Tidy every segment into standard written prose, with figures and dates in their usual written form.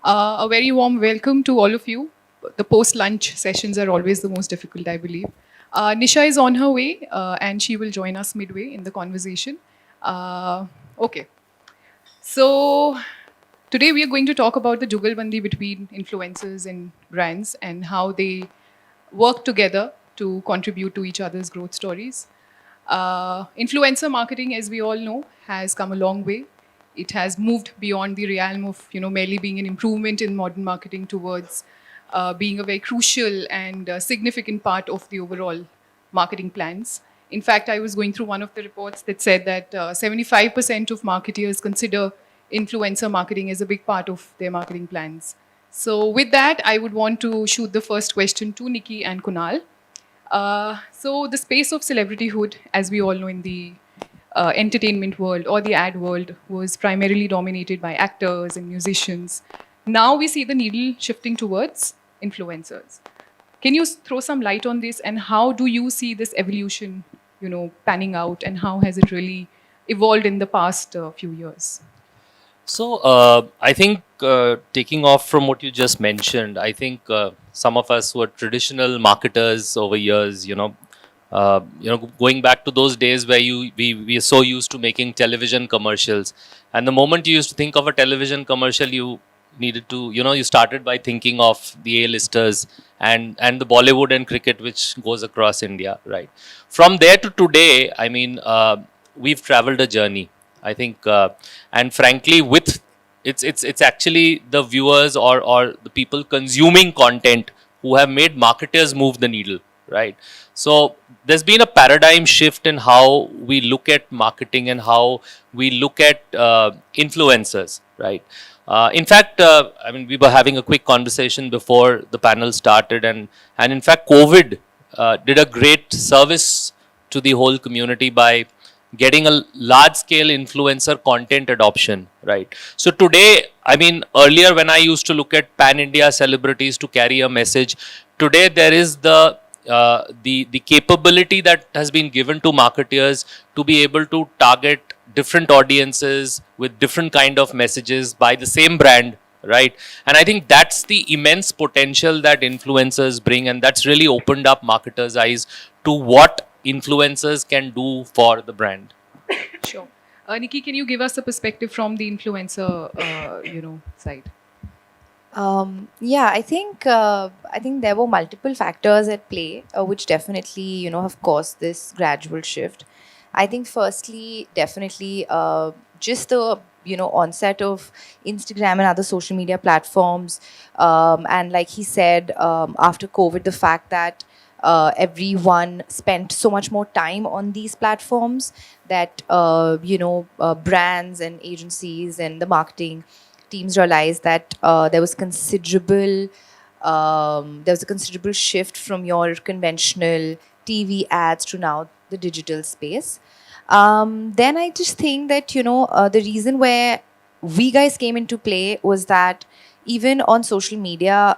A very warm welcome to all of you. The post lunch sessions are always the most difficult, I believe. Nisha is on her way and she will join us midway in the conversation. Okay, so today we are going to talk about the jugalbandi between influencers and brands and how they work together to contribute to each other's growth stories. Influencer marketing, as we all know, has come a long way. It has moved beyond the realm of merely being an improvement in modern marketing towards being a very crucial and significant part of the overall marketing plans. In fact, I was going through one of the reports that said that 75% of marketers consider influencer marketing as a big part of their marketing plans. So, with that, I would want to shoot the first question to Nikki and Kunal. So the space of celebrityhood, as we all know in the entertainment world or the ad world, was primarily dominated by actors and musicians. Now we see the needle shifting towards influencers. Can you throw some light on this, and how do you see this evolution, panning out, and how has it really evolved in the past few years? So I think taking off from what you just mentioned, I think some of us who are traditional marketers over years, going back to those days where we are so used to making television commercials, and the moment you used to think of a television commercial, you needed to, you started by thinking of the A-listers and the Bollywood and cricket which goes across India, right? From there to today, I mean, we've traveled a journey. I think, and frankly, with it's actually the viewers or the people consuming content who have made marketers move the needle, right? So there's been a paradigm shift in how we look at marketing and how we look at influencers, right? In fact, I mean, we were having a quick conversation before the panel started, and in fact, COVID did a great service to the whole community by getting a large scale influencer content adoption, right? So today, I mean, earlier when I used to look at pan India celebrities to carry a message, today there is the capability that has been given to marketeers to be able to target different audiences with different kind of messages by the same brand, right? And I think that's the immense potential that influencers bring, and that's really opened up marketers' eyes to what influencers can do for the brand. Sure. Nikki, can you give us a perspective from the influencer, side? Yeah, I think there were multiple factors at play, which definitely have caused this gradual shift. I think firstly, definitely, just the onset of Instagram and other social media platforms, and like he said, after COVID, the fact that everyone spent so much more time on these platforms that brands and agencies and the marketing teams realized that there was a considerable shift from your conventional TV ads to now the digital space. Then I just think that the reason where we guys came into play was that even on social media,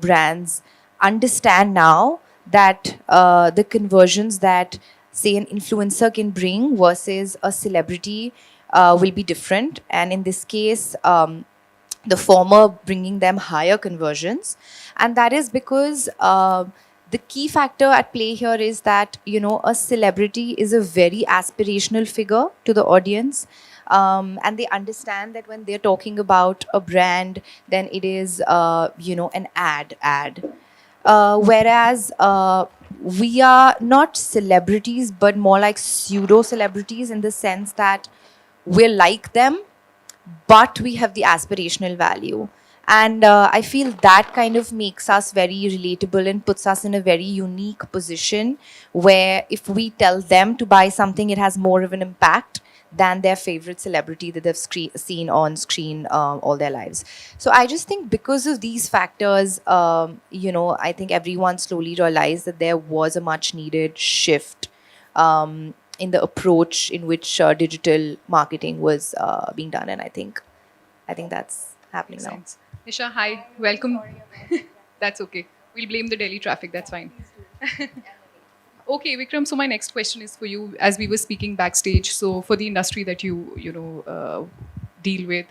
brands understand now that the conversions that say an influencer can bring versus a celebrity will be different, and in this case the former bringing them higher conversions. And that is because the key factor at play here is that a celebrity is a very aspirational figure to the audience, and they understand that when they're talking about a brand, then it is an ad. Whereas we are not celebrities, but more like pseudo celebrities, in the sense that we're like them, but we have the aspirational value. And I feel that kind of makes us very relatable and puts us in a very unique position where if we tell them to buy something, it has more of an impact than their favorite celebrity that they've seen on screen all their lives. So I just think because of these factors, I think everyone slowly realized that there was a much needed shift in the approach in which digital marketing was being done, and I think that's happening Makes now. sense. Nisha, hi, welcome. That's okay. We'll blame the Delhi traffic. That's fine. Okay, Vikram. So my next question is for you. As we were speaking backstage, so for the industry that you deal with,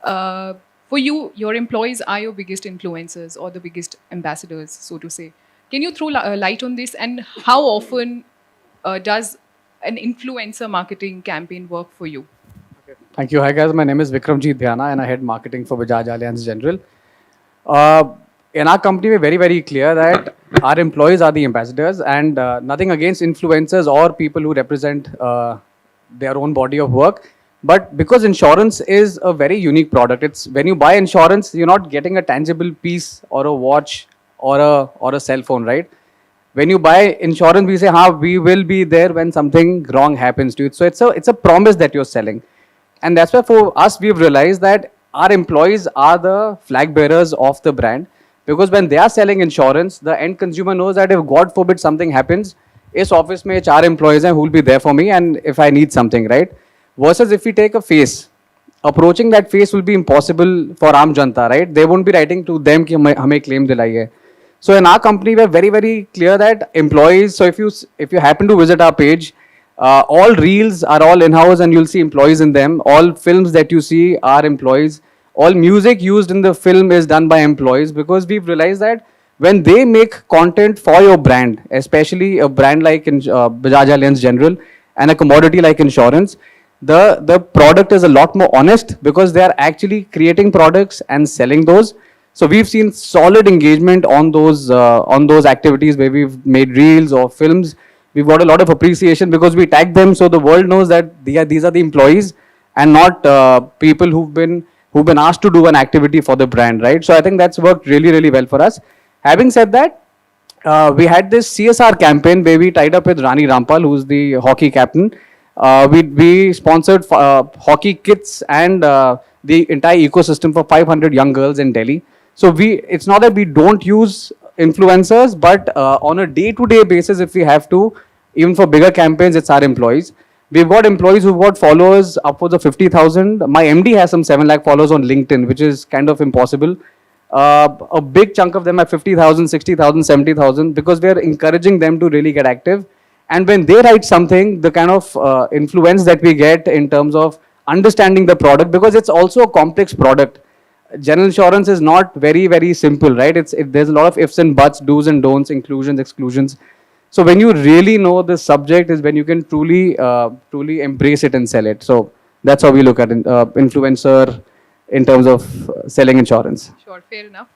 uh, For you, your employees are your biggest influencers or the biggest ambassadors, so to say. Can you throw light on this, and how often does an influencer marketing campaign work for you? Thank you. Hi guys, my name is Vikramjeet Dhyana and I head marketing for Bajaj Allianz General. In our company, we're very, very clear that our employees are the ambassadors, and nothing against influencers or people who represent their own body of work. But because insurance is a very unique product, it's when you buy insurance, you're not getting a tangible piece or a watch or a cell phone, right? When you buy insurance, we say, we will be there when something wrong happens to you. So it's a promise that you're selling. And that's why for us, we've realized that our employees are the flag bearers of the brand, because when they are selling insurance, the end consumer knows that if God forbid something happens, इस office में 4 employees हैं who will be there for me and if I need something, right? Versus if we take a face, approaching that face will be impossible for Aam Janta, right? They won't be writing to them कि हमें claim दिलाई है. So in our company, we're very, very clear that employees, so if you happen to visit our page, all reels are all in-house and you'll see employees in them. All films that you see are employees. All music used in the film is done by employees, because we've realized that when they make content for your brand, especially a brand like Bajaj Allianz General and a commodity like insurance, the product is a lot more honest, because they are actually creating products and selling those. So we've seen solid engagement on those activities where we've made reels or films. We've got a lot of appreciation because we tag them, so the world knows that these are the employees and not people who've been asked to do an activity for the brand, right? So I think that's worked really, really well for us. Having said that, we had this CSR campaign where we tied up with Rani Rampal, who's the hockey captain. We sponsored hockey kits and the entire ecosystem for 500 young girls in Delhi. So it's not that we don't use influencers, but on a day-to-day basis, if we have to, even for bigger campaigns, it's our employees. We've got employees who've got followers upwards of 50,000. My MD has some 7 lakh followers on LinkedIn, which is kind of impossible. A big chunk of them have 50,000, 60,000, 70,000, because we are encouraging them to really get active. And when they write something, the kind of influence that we get in terms of understanding the product, because it's also a complex product. General insurance is not very, very simple, right? There's a lot of ifs and buts, do's and don'ts, inclusions, exclusions. So when you really know the subject is when you can truly embrace it and sell it. So that's how we look at influencer in terms of selling insurance. Sure, fair enough.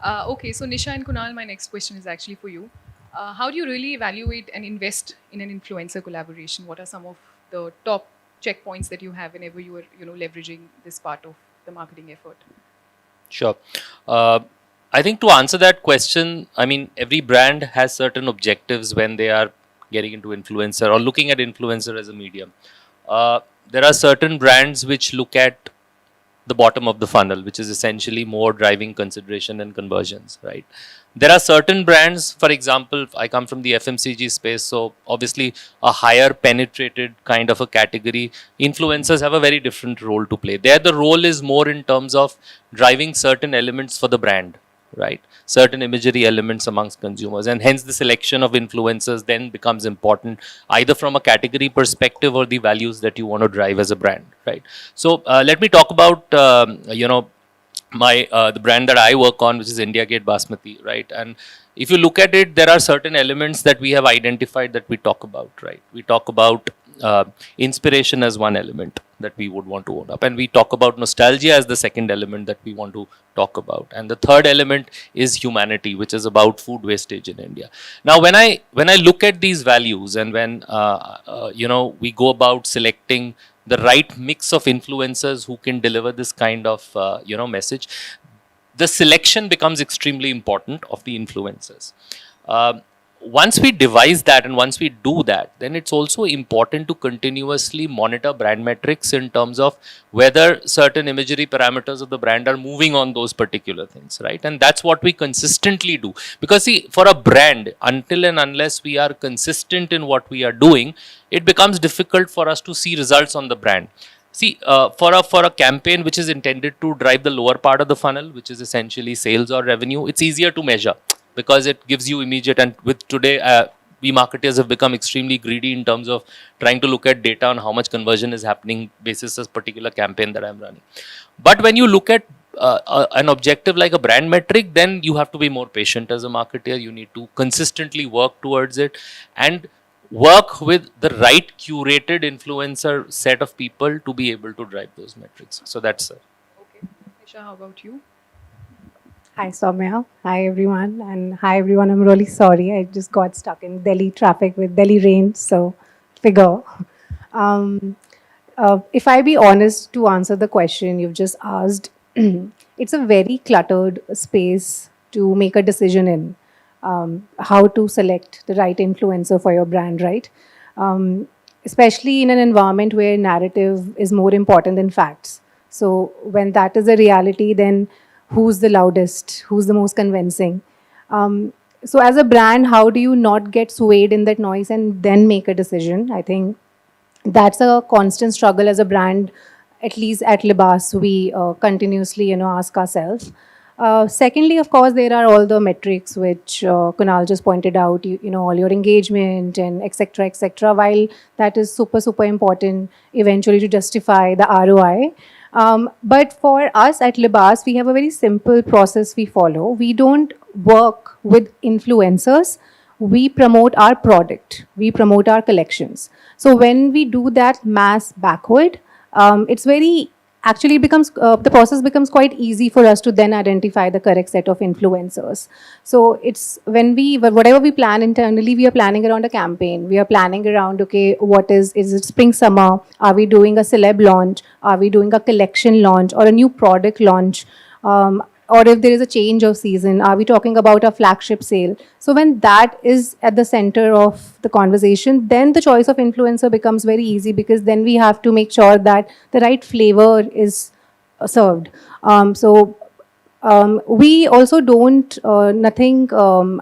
Okay, so Nisha and Kunal, my next question is actually for you. How do you really evaluate and invest in an influencer collaboration? What are some of the top checkpoints that you have whenever you are, leveraging this part of the marketing effort? Sure. I think to answer that question, I mean, every brand has certain objectives when they are getting into influencer or looking at influencer as a medium. There are certain brands which look at the bottom of the funnel, which is essentially more driving consideration and conversions, right? There are certain brands, for example, I come from the FMCG space, so obviously a higher penetrated kind of a category. Influencers have a very different role to play. There, the role is more in terms of driving certain elements for the brand, right? Certain imagery elements amongst consumers, and hence the selection of influencers then becomes important, either from a category perspective or the values that you want to drive as a brand, right? So let me talk about the brand that I work on, which is India Gate Basmati, right? And if you look at it, there are certain elements that we have identified that we talk about, right? We talk about inspiration as one element that we would want to own up, and we talk about nostalgia as the second element that we want to talk about, and the third element is humanity, which is about food wastage in India. Now, when I look at these values, and when we go about selecting the right mix of influencers who can deliver this kind of message, the selection becomes extremely important of the influencers. Once we devise that and once we do that, then it's also important to continuously monitor brand metrics in terms of whether certain imagery parameters of the brand are moving on those particular things, right? And that's what we consistently do. Because see, for a brand, until and unless we are consistent in what we are doing, it becomes difficult for us to see results on the brand. See, for a campaign which is intended to drive the lower part of the funnel, which is essentially sales or revenue, it's easier to measure, because it gives you immediate, and with today, we marketers have become extremely greedy in terms of trying to look at data on how much conversion is happening basis this particular campaign that I'm running. But when you look at an objective like a brand metric, then you have to be more patient as a marketer. You need to consistently work towards it and work with the right curated influencer set of people to be able to drive those metrics. So that's Okay. Nisha, how about you? Hi, Soumya. Hi, everyone. And hi, everyone. I'm really sorry. I just got stuck in Delhi traffic with Delhi rain. So, figure. Um, if I be honest to answer the question you've just asked, it's a very cluttered space to make a decision in. How to select the right influencer for your brand, right? Especially in an environment where narrative is more important than facts. So, when that is a reality, then who's the loudest, who's the most convincing. So, as a brand, how do you not get swayed in that noise and then make a decision? I think that's a constant struggle as a brand. At least at Libas, we continuously, ask ourselves. Secondly, of course, there are all the metrics which Kunal just pointed out. All your engagement and etc. etc. While that is super super important eventually to justify the ROI. But for us at Libas, we have a very simple process we follow. We don't work with influencers. We promote our product. We promote our collections. So when we do that mass backward, it's very actually it becomes the process becomes quite easy for us to then identify the correct set of influencers. So it's when whatever we plan internally, we are planning around a campaign. We are planning around, okay, what is it spring summer? Are we doing a celeb launch? Are we doing a collection launch or a new product launch? Or if there is a change of season, are we talking about a flagship sale? So when that is at the center of the conversation, then the choice of influencer becomes very easy, because then we have to make sure that the right flavor is served. We also don't nothing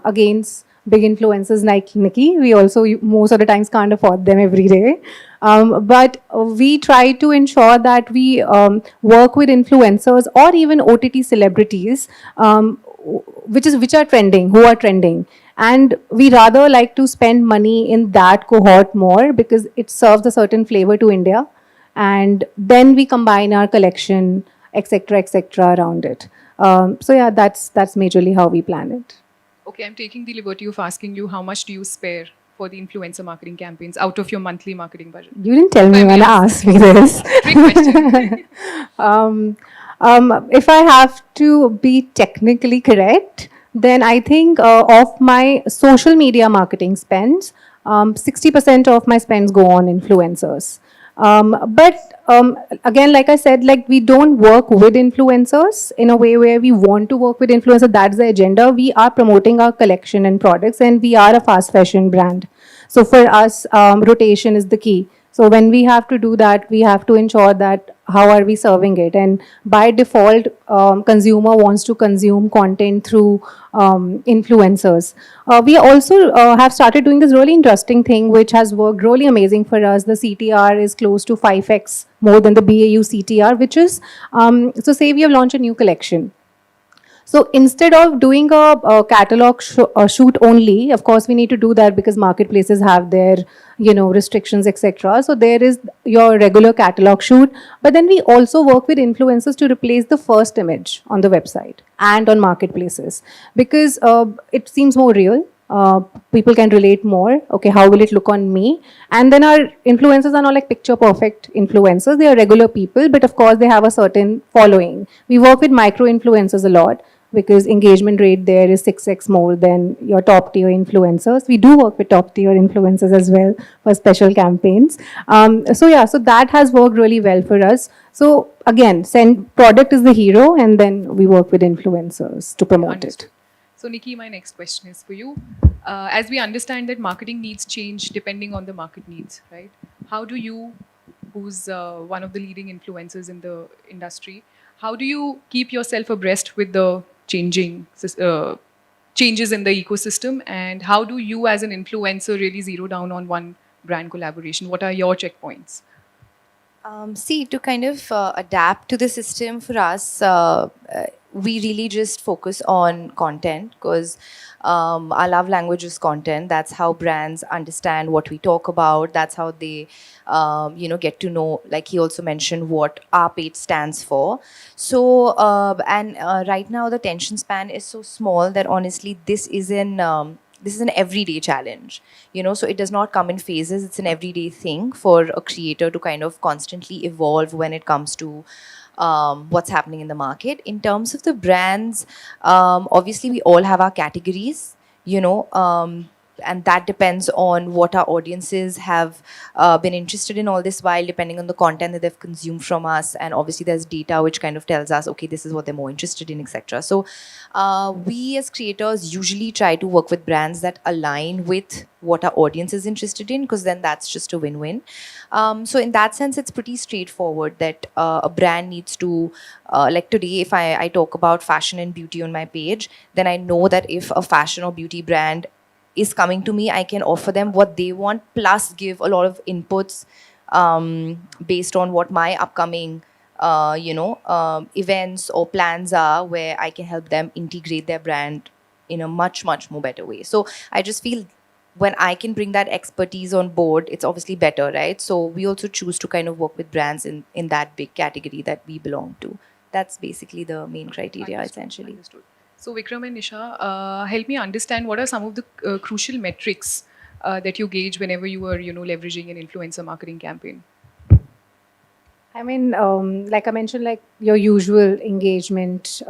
against big influencers like Nikki. We also most of the times can't afford them every day. But we try to ensure that we work with influencers or even OTT celebrities, which are trending, who are trending. And we rather like to spend money in that cohort more because it serves a certain flavor to India. And then we combine our collection, etc., around it. So yeah, that's majorly how we plan it. Okay, I'm taking the liberty of asking you, how much do you spare for the influencer marketing campaigns out of your monthly marketing budget? You didn't tell me If I when may to ask me this. Trick question. If I have to be technically correct, then I think of my social media marketing spends, 60% of my spends go on influencers. But again, like I said, like we don't work with influencers in a way where we want to work with influencers. That's the agenda. We are promoting our collection and products, and we are a fast fashion brand. So for us, rotation is the key. So when we have to do that, we have to ensure that how are we serving it. And by default, consumer wants to consume content through influencers. We also have started doing this really interesting thing, which has worked really amazing for us. The CTR is close to 5x more than the BAU CTR, which is, so say we have launched a new collection. So instead of doing a catalog shoot only, of course, we need to do that because marketplaces have their, restrictions, etc. So there is your regular catalog shoot, but then we also work with influencers to replace the first image on the website and on marketplaces because it seems more real. People can relate more. Okay, how will it look on me? And then our influencers are not like picture perfect influencers. They are regular people, but of course they have a certain following. We work with micro influencers a lot because engagement rate there is 6x more than your top tier influencers. We do work with top tier influencers as well for special campaigns. So that has worked really well for us. So again, product is the hero, and then we work with influencers to promote Understood. it. So, Nikki, my next question is for you. As we understand that marketing needs change depending on the market needs, right? How do you, who's one of the leading influencers in the industry, how do you keep yourself abreast with the changing changes in the ecosystem? And how do you, as an influencer, really zero down on one brand collaboration? What are your checkpoints? To kind of adapt to the system for us, we really just focus on content because our love language is content. That's how brands understand what we talk about. That's how they, get to know. Like he also mentioned, what our page stands for. So, right now the attention span is so small that honestly, this is an everyday challenge, so it does not come in phases. It's an everyday thing for a creator to kind of constantly evolve when it comes to what's happening in the market. In terms of the brands, obviously we all have our categories, and that depends on what our audiences have been interested in all this while, depending on the content that they've consumed from us. And obviously there's data which kind of tells us, okay, this is what they're more interested in, etc. So we as creators usually try to work with brands that align with what our audience is interested in, because then that's just a win-win. So in that sense, it's pretty straightforward that a brand needs to, like today, if I talk about fashion and beauty on my page, then I know that if a fashion or beauty brand is coming to me, I can offer them what they want, plus give a lot of inputs based on what my upcoming events or plans are, where I can help them integrate their brand in a much, much more better way. So I just feel when I can bring that expertise on board, it's obviously better, right? So we also choose to kind of work with brands in that big category that we belong to. That's basically the main criteria, essentially. Understood. So Vikram and Nisha, help me understand what are some of the crucial metrics that you gauge whenever you are, leveraging an influencer marketing campaign. I mean, like I mentioned, like your usual engagement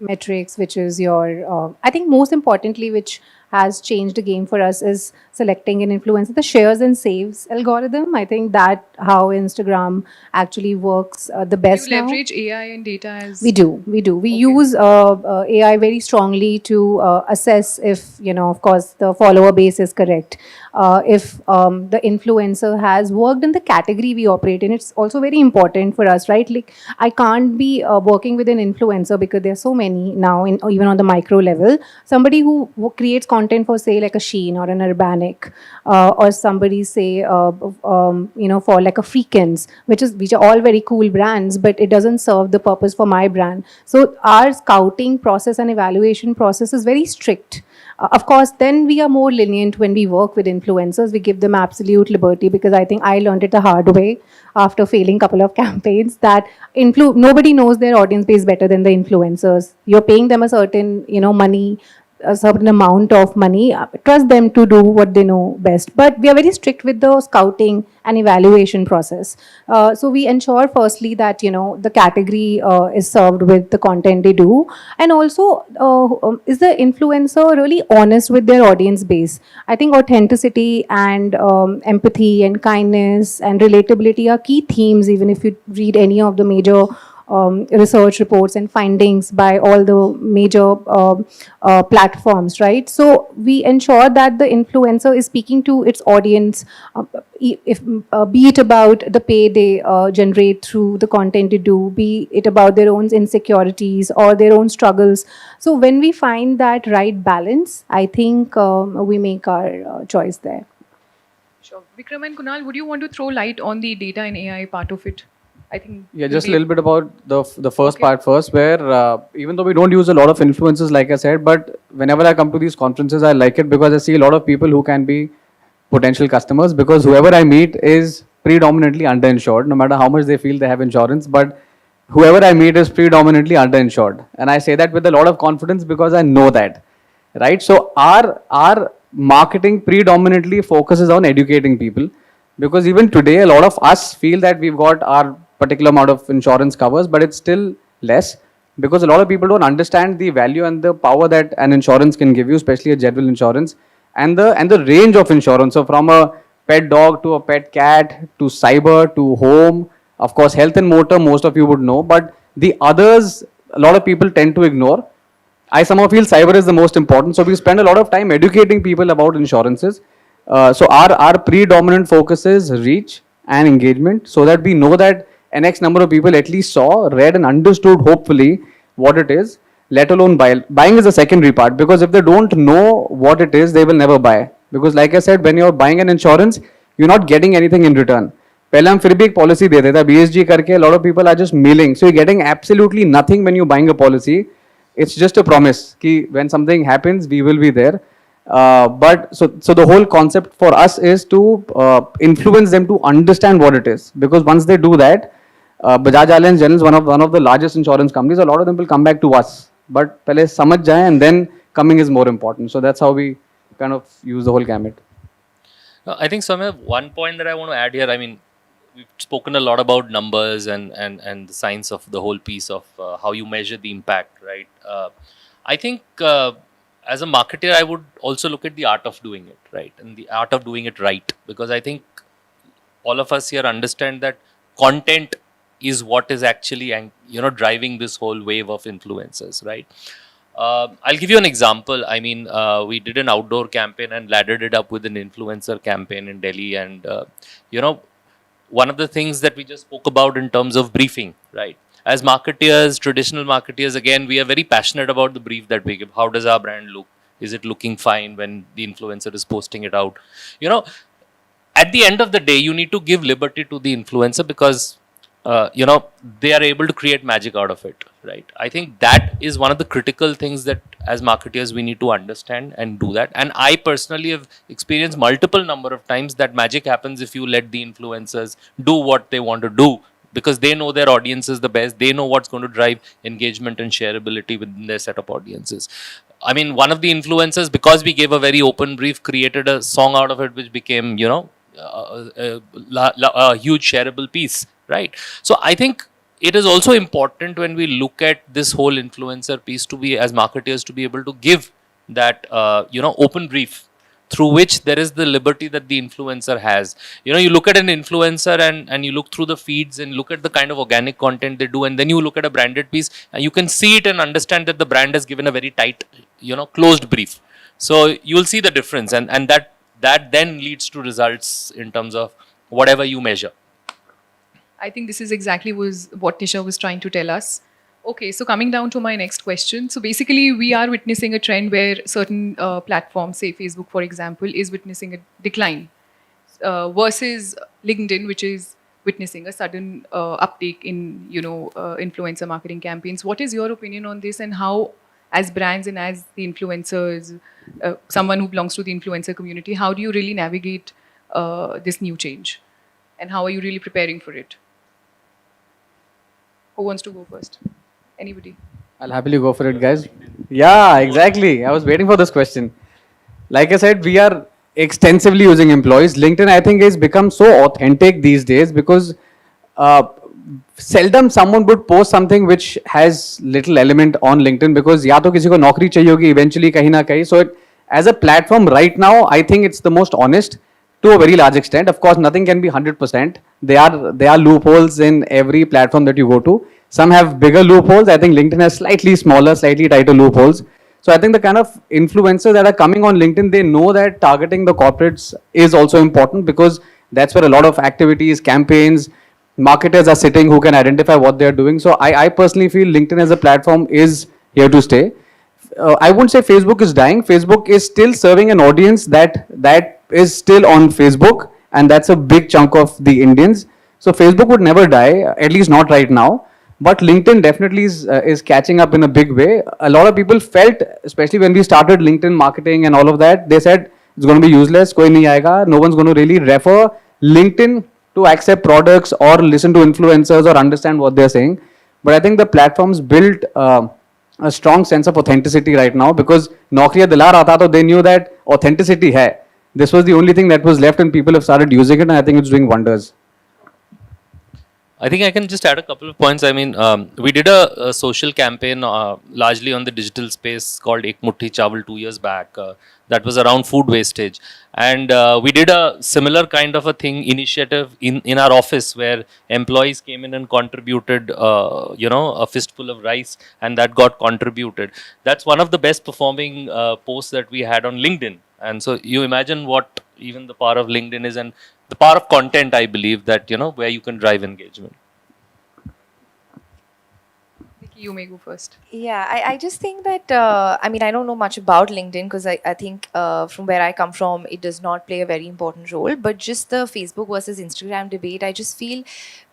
metrics, which is your, I think most importantly, which has changed the game for us, is selecting an influencer. The shares and saves algorithm, I think that how Instagram actually works the best Do you now. leverage AI and data as... We do. We Okay. use AI very strongly to assess if, of course, the follower base is correct. If the influencer has worked in the category we operate in, it's also very important for us, right? Like, I can't be working with an influencer because there are so many now, even on the micro level. Somebody who creates content for, say, like a Shein or an Urbanic, or somebody, say, for like a Freakins, which are all very cool brands, but it doesn't serve the purpose for my brand. So our scouting process and evaluation process is very strict. Of course, then we are more lenient when we work with influencers. We give them absolute liberty, because I think I learned it the hard way after failing couple of campaigns, that nobody knows their audience base better than the influencers. You're paying them a certain, money, a certain amount of money. Trust them to do what they know best. But we are very strict with the scouting and evaluation process. So we ensure firstly that, the category is served with the content they do. And also, is the influencer really honest with their audience base? I think authenticity and empathy and kindness and relatability are key themes, even if you read any of the major research reports and findings by all the major platforms, right? So we ensure that the influencer is speaking to its audience, be it about the pay they generate through the content they do, be it about their own insecurities or their own struggles. So when we find that right balance, I think we make our choice there. Sure. Vikram and Kunal, would you want to throw light on the data and AI part of it? I think... Yeah, just a little bit about the first part first, where even though we don't use a lot of influencers, like I said, but whenever I come to these conferences, I like it because I see a lot of people who can be potential customers, because whoever I meet is predominantly underinsured, no matter how much they feel they have insurance, but whoever I meet is predominantly underinsured. And I say that with a lot of confidence because I know that, right? So our marketing predominantly focuses on educating people, because even today, a lot of us feel that we've got our particular amount of insurance covers, but it's still less, because a lot of people don't understand the value and the power that an insurance can give you, especially a general insurance, and the range of insurance. So from a pet dog to a pet cat to cyber to home, of course, health and motor, most of you would know, but the others, a lot of people tend to ignore. I somehow feel cyber is the most important. So we spend a lot of time educating people about insurances. So our predominant focus is reach and engagement, so that we know that an X number of people at least saw, read and understood, hopefully, what it is, let alone buy. Buying is the secondary part, because if they don't know what it is, they will never buy. Because like I said, when you're buying an insurance, you're not getting anything in return. पहले हम फिर भी एक policy देते थे BSG करके. A lot of people are just mailing, so you're getting absolutely nothing when you're buying a policy. It's just a promise कि when something happens we will be there. But so the whole concept for us is to influence them to understand what it is, because once they do that, Bajaj Allianz General is one of the largest insurance companies. A lot of them will come back to us, but पहले समझ जाएं and then coming is more important. So that's how we kind of use the whole gamut. I think, Soumya, one point that I want to add here, I mean, we've spoken a lot about numbers and the science of the whole piece of how you measure the impact, right? I think as a marketer, I would also look at the art of doing it, right? And the art of doing it right. Because I think all of us here understand that content is what is actually, driving this whole wave of influencers, right? I'll give you an example. I mean, we did an outdoor campaign and laddered it up with an influencer campaign in Delhi. And, one of the things that we just spoke about in terms of briefing, right? As marketeers, traditional marketeers, again, we are very passionate about the brief that we give. How does our brand look? Is it looking fine when the influencer is posting it out? At the end of the day, you need to give liberty to the influencer because they are able to create magic out of it, right? I think that is one of the critical things that as marketeers we need to understand and do that. And I personally have experienced multiple number of times that magic happens if you let the influencers do what they want to do, because they know their audiences the best. They know what's going to drive engagement and shareability within their set of audiences. I mean, one of the influencers, because we gave a very open brief, created a song out of it which became, a huge shareable piece, right? So I think it is also important when we look at this whole influencer piece to be, as marketers, to be able to give that, open brief through which there is the liberty that the influencer has. You look at an influencer and you look through the feeds and look at the kind of organic content they do, and then you look at a branded piece and you can see it and understand that the brand has given a very tight, closed brief. So you'll see the difference, and that then leads to results in terms of whatever you measure. I think this is exactly what Nisha was trying to tell us. Okay, so coming down to my next question. So basically, we are witnessing a trend where certain platforms, say Facebook, for example, is witnessing a decline versus LinkedIn, which is witnessing a sudden uptake in, influencer marketing campaigns. What is your opinion on this, and how, as brands and as the influencers, someone who belongs to the influencer community, how do you really navigate this new change? And how are you really preparing for it? Who wants to go first? Anybody? I'll happily go for it, guys. Yeah, exactly. I was waiting for this question. Like I said, we are extensively using employees. LinkedIn, I think, has become so authentic these days because seldom someone would post something which has little element on LinkedIn, because या तो किसी को नौकरी चाहिए होगी eventually कहीं ना कहीं. So as a platform right now, I think it's the most honest to a very large extent. Of course, nothing can be 100%. There are loopholes in every platform that you go to. Some have bigger loopholes. I think LinkedIn has slightly smaller, slightly tighter loopholes. So I think the kind of influencers that are coming on LinkedIn, they know that targeting the corporates is also important, because that's where a lot of activities, campaigns, marketers are sitting who can identify what they're doing. So I personally feel LinkedIn as a platform is here to stay. I wouldn't say Facebook is dying. Facebook is still serving an audience that is still on Facebook, and that's a big chunk of the Indians. So Facebook would never die, at least not right now. But LinkedIn definitely is catching up in a big way. A lot of people felt, especially when we started LinkedIn marketing and all of that, they said it's going to be useless, koi nahi aayega, no one's going to really refer LinkedIn to accept products or listen to influencers or understand what they're saying. But I think the platforms built a strong sense of authenticity right now, because Naukriya dila raha tha, so they knew that authenticity hai. This was the only thing that was left, and people have started using it, and I think it's doing wonders. I think I can just add a couple of points. I mean, we did a social campaign largely on the digital space called Ek Muthi Chawal 2 years back. That was around food wastage. And we did a similar kind of a initiative in our office, where employees came in and contributed, a fistful of rice, and that got contributed. That's one of the best performing posts that we had on LinkedIn. And so you imagine what even the power of LinkedIn is, and the power of content, I believe, that, where you can drive engagement. You may go first. Yeah, I just think that, I mean, I don't know much about LinkedIn because I think from where I come from, it does not play a very important role. But just the Facebook versus Instagram debate, I just feel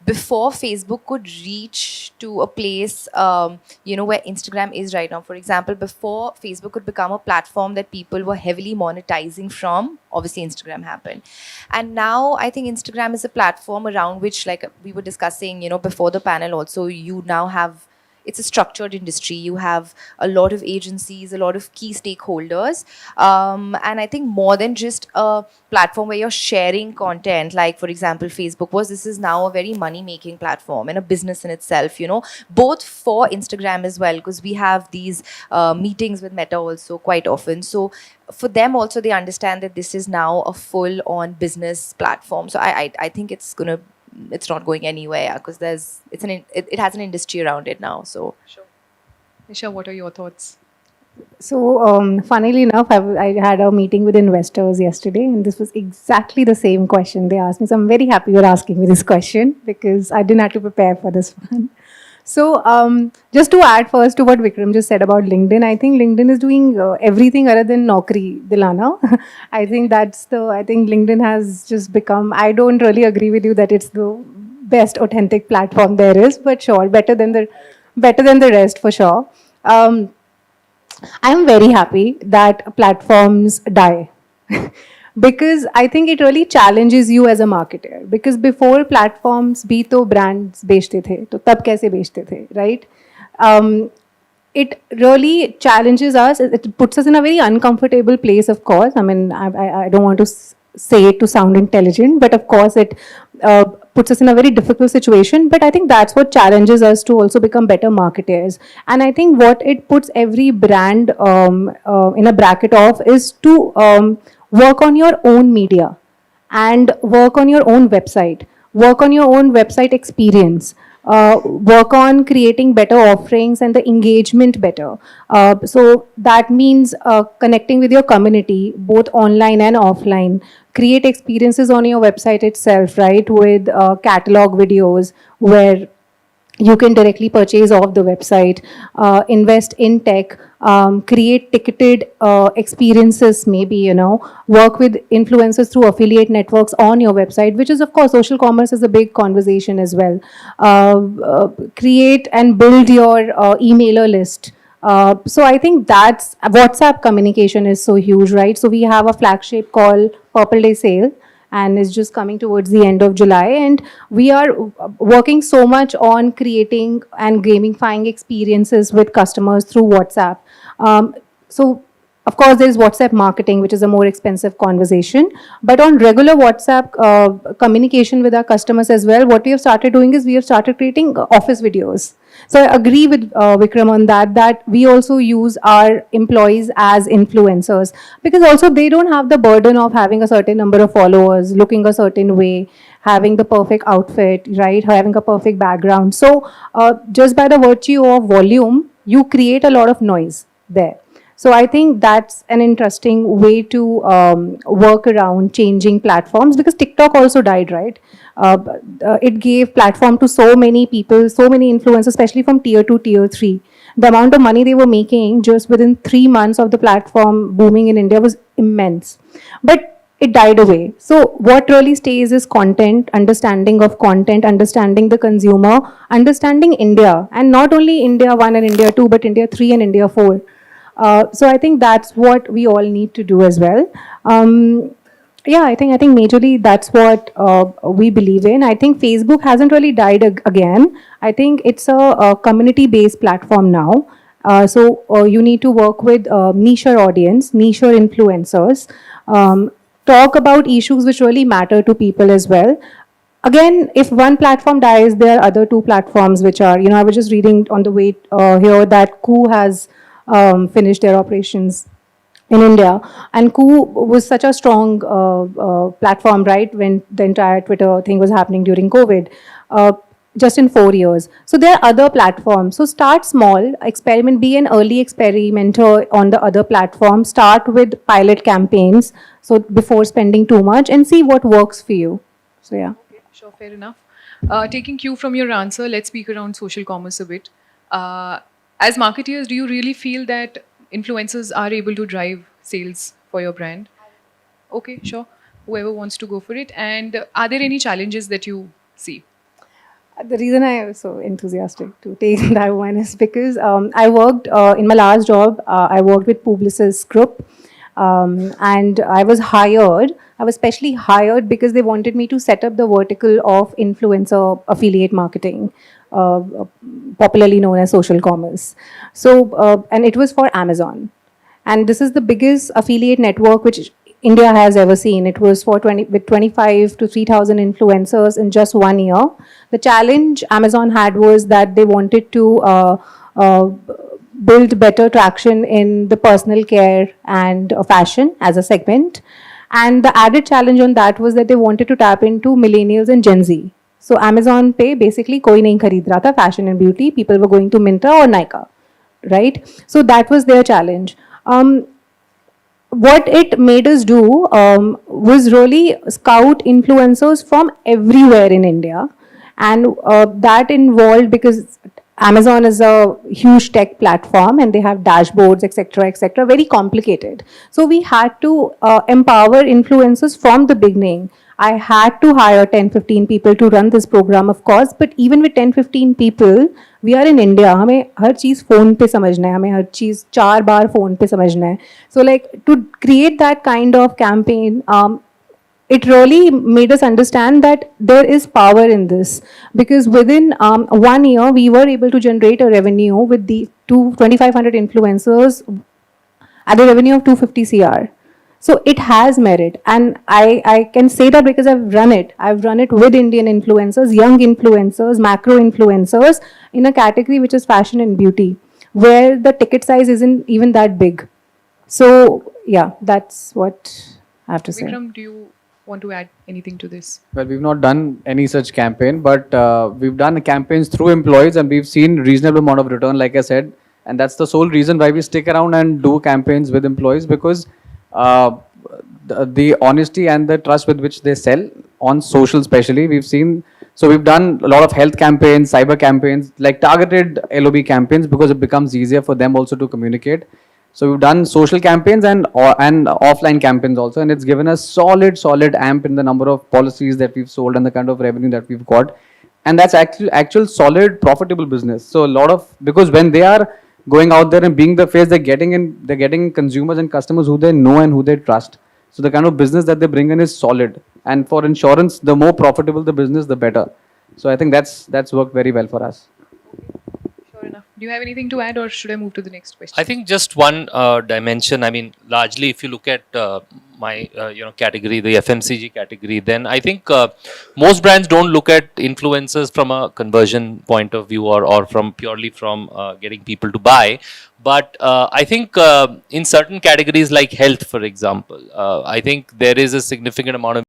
before Facebook could reach to a place, where Instagram is right now. For example, before Facebook could become a platform that people were heavily monetizing from, obviously Instagram happened. And now I think Instagram is a platform around which, like we were discussing, before the panel also, you now have, it's a structured industry. You have a lot of agencies, a lot of key stakeholders. And I think more than just a platform where you're sharing content, like for example, Facebook was, this is now a very money-making platform and a business in itself, both for Instagram as well, because we have these meetings with Meta also quite often. So for them also, they understand that this is now a full-on business platform. So I think it's not going anywhere because it has an industry around it now. So Sure. Nisha, what are your thoughts? So, funnily enough, I had a meeting with investors yesterday, and this was exactly the same question they asked me. So, I'm very happy you're asking me this question because I didn't have to prepare for this one. So, just to add first to what Vikram just said about LinkedIn, I think LinkedIn is doing everything other than Naukri, Dilana. I think I think LinkedIn has just become, I don't really agree with you that it's the best authentic platform there is, but sure, better than the rest for sure. I'm very happy that platforms die because I think it really challenges you as a marketer. Because before platforms भी तो brands बेचते थे, तो तब कैसे बेचते थे, right? It really challenges us. It puts us in a very uncomfortable place, of course. I mean, I don't want to say it to sound intelligent, but of course it puts us in a very difficult situation. But I think that's what challenges us to also become better marketers. And I think what it puts every brand in a bracket of is to work on your own media and work on your own website, work on your own website experience. Work on creating better offerings and the engagement better. So that means connecting with your community, both online and offline. Create experiences on your website itself, right? With catalog videos where you can directly purchase off the website, invest in tech, create ticketed experiences, maybe, work with influencers through affiliate networks on your website, which is, of course, social commerce is a big conversation as well. Create and build your emailer list. So I think that's WhatsApp communication is so huge, right? So we have a flagship called Purple Day Sale, and it's just coming towards the end of July. And we are working so much on creating and gamifying experiences with customers through WhatsApp. So, of course, there is WhatsApp marketing, which is a more expensive conversation. But on regular WhatsApp communication with our customers as well, what we have started doing is we have started creating office videos. So I agree with Vikram on that we also use our employees as influencers because also they don't have the burden of having a certain number of followers, looking a certain way, having the perfect outfit, right, having a perfect background. So just by the virtue of volume, you create a lot of noise there. So I think that's an interesting way to work around changing platforms because TikTok also died, right? It gave platform to so many people, so many influencers, especially from tier 2, tier 3. The amount of money they were making just within 3 months of the platform booming in India was immense. But it died away. So what really stays is content, understanding of content, understanding the consumer, understanding India, and not only India 1 and India 2, but India 3 and India 4. So I think that's what we all need to do as well. Yeah, I think majorly that's what we believe in. I think Facebook hasn't really died again. I think it's a community-based platform now. So you need to work with niche audience, niche influencers, talk about issues which really matter to people as well. Again, if one platform dies, there are other 2 platforms which are, I was just reading on the way here that Koo has finished their operations in India. And Koo was such a strong platform, right, when the entire Twitter thing was happening during COVID, just in 4 years. So there are other platforms. So start small, experiment, be an early experimenter on the other platforms, start with pilot campaigns, so before spending too much, and see what works for you. So yeah. Okay, sure, fair enough. Taking cue from your answer, let's speak around social commerce a bit. As marketeers, do you really feel that influencers are able to drive sales for your brand? Okay, sure. Whoever wants to go for it. And are there any challenges that you see? The reason I was so enthusiastic to take that one is because I worked in my last job. I worked with Publicis Group, and I was hired. I was specially hired because they wanted me to set up the vertical of influencer affiliate marketing, popularly known as social commerce. So, and it was for Amazon, and this is the biggest affiliate network which India has ever seen. It was for 25 to 3,000 influencers in just 1 year. The challenge Amazon had was that they wanted to build better traction in the personal care and fashion as a segment. And the added challenge on that was that they wanted to tap into millennials and Gen Z. So Amazon Pay basically koi nahi kharid raha tha fashion and beauty. People were going to Myntra or Nykaa, right? So that was their challenge. What it made us do was really scout influencers from everywhere in India, and that involved, because Amazon is a huge tech platform and they have dashboards, etc., very complicated. So we had to empower influencers from the beginning. I had to hire 10-15 people to run this program, of course, but even with 10-15 people, we are in India. हमें हर चीज़ phone पे समझना है, हमें हर चीज़ 4 बार phone पे समझना है. So like to create that kind of campaign, it really made us understand that there is power in this, because within 1 year we were able to generate a revenue with the 2,500 influencers at a revenue of 250 CR. So it has merit, and I can say that because I've run it. I've run it with Indian influencers, young influencers, macro influencers in a category which is fashion and beauty, where the ticket size isn't even that big. So yeah, that's what I have to say. Vikram, do you want to add anything to this? Well, we've not done any such campaign, but we've done campaigns through employees and we've seen reasonable amount of return, like I said. And that's the sole reason why we stick around and do campaigns with employees, because the honesty and the trust with which they sell on social, especially, we've seen. So we've done a lot of health campaigns, cyber campaigns, like targeted LOB campaigns, because it becomes easier for them also to communicate. So we've done social campaigns and offline campaigns also, and it's given us solid amp in the number of policies that we've sold and the kind of revenue that we've got. And that's actual solid profitable business. So a lot of, because when they are going out there and being the face, they're getting consumers and customers who they know and who they trust. So the kind of business that they bring in is solid. And for insurance, the more profitable the business, the better. So I think that's worked very well for us. Sure enough. Do you have anything to add, or should I move to the next question? I think just one dimension. I mean, largely, if you look at my category, the FMCG category, then I think most brands don't look at influencers from a conversion point of view, or from purely from getting people to buy. But I think in certain categories like health, for example, I think there is a significant amount of